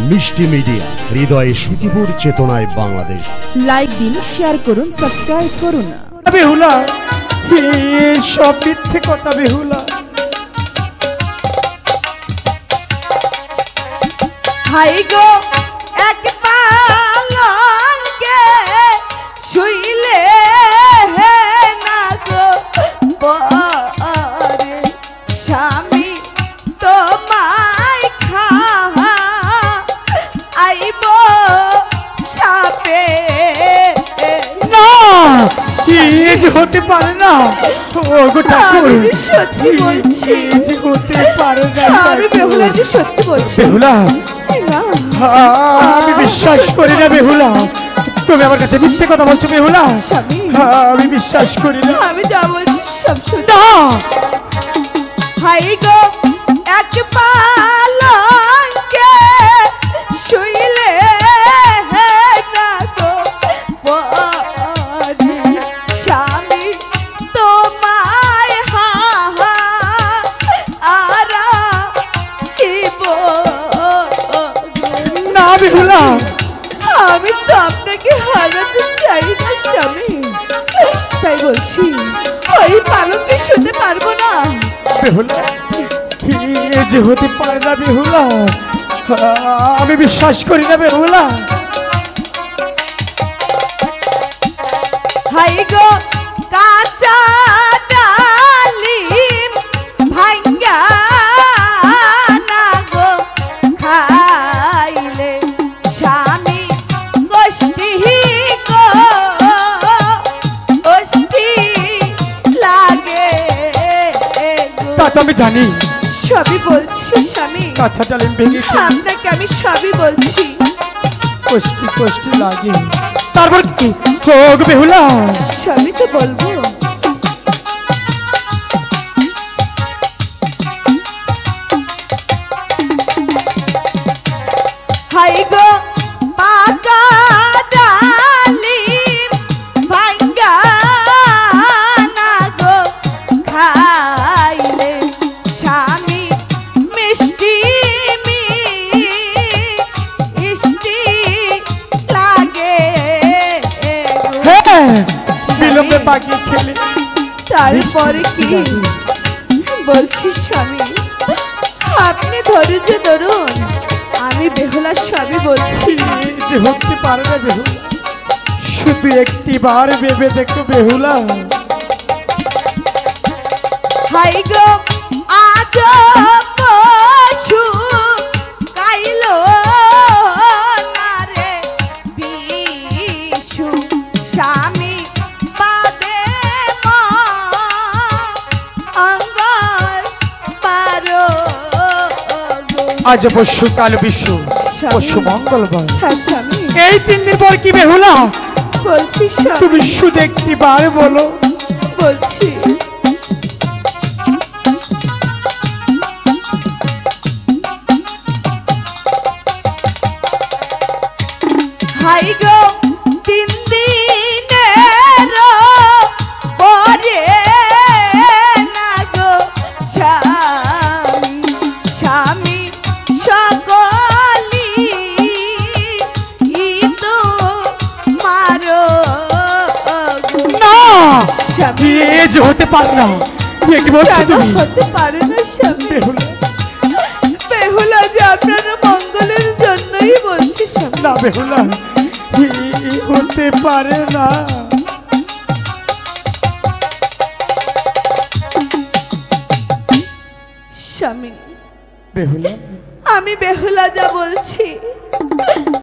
মিষ্টি মিডিয়া, হৃদয়ে সুখীপুর, চেতনায় বাংলাদেশ। লাইক দিন, শেয়ার করুন, সাবস্ক্রাইব করুন। বেহুলা, সব মিথ্যে কথা বেহুলা। হাই গো এক পালঙ্কে শুইলে না গো পরে স্বামী তোমায় খাহা আইব সাপে না, যে হতে পারে না। ও গো ঠাকুর, সত্যি বলছি, যে হতে পারে না। আমি বেহুলা যে সত্যি বলছি। বেহুলা, আমি বিশ্বাস করি না বেহুলা, তুমি আমার কাছে মিথ্যে কথা বলছো বেহুলা। আমি বিশ্বাস করি না। আমি যা বলছি সব শুনো। না, হাই গো এক পালঙ্কে শুইলে না গো পরে স্বামী তোমায় হাহা আরাইব। না বেহুলা, আমি তো আপনাকে হারাতে চাই না স্বামী, তাই বলছি ওই পালঙ্কে শুতে পারবো না। বেহুলা, যে হতে পারে না বেহুলা, আমি বিশ্বাস করি না বেহুলা। হাই গো কাঁচা ডালিম ভাঙ্গা না গো খাইলে স্বামী কষ্টি গো কষ্টি লাগে গো। তা তো আমি জানি, সবই বলছি স্বামী, কাঁচা ডালিম ভেঙে আপনাকে আমি সবই বলছি। কষ্টি কষ্টি লাগে, তারপর কি হোক বেহুলা? সবই তো বলবো। হাই গো পাকা ডালিম ভাঙ্গা না গো খাইলে স্বামী মিষ্টি মিষ্টি লাগে গো। হ্যাঁ, বিলম্বে পাখি খেলে তারপরে কি বলছি স্বামী, আপনি ধৈর্য ধরুন, আমি বেহুলা সবই বলছি। যে হতে পারে না বেহুলা, শুধু একটি বার ভেবে দেখো বেহুলা। হাই গো আজ পশু কাইলো না রে বিশু স্বামী বাদে অঙ্গর পারো গো। আজ পশু, কাল বিশু, পশু মঙ্গলবার, হ্যাঁ স্বামী এই 3 দিন পর কি বেহুলা? বলছি স্বামী, তুমি শুধু একটি বার বলো। বলছি হাই গো 3 দিনের পরে না গো স্বামী স্বামী সকলি তো মারো গো। না, স্বামী এ যে হতে পারে না। কি বলছো কেন তুমি হতে পারে না স্বামী? বেহুলা? বেহুলা যে আপনার মঙ্গলের জন্যই বলছি স্বামী। না বেহুলা, এ হতে পারে না। স্বামী বেহুলা, আমি বেহুলা যা বলছি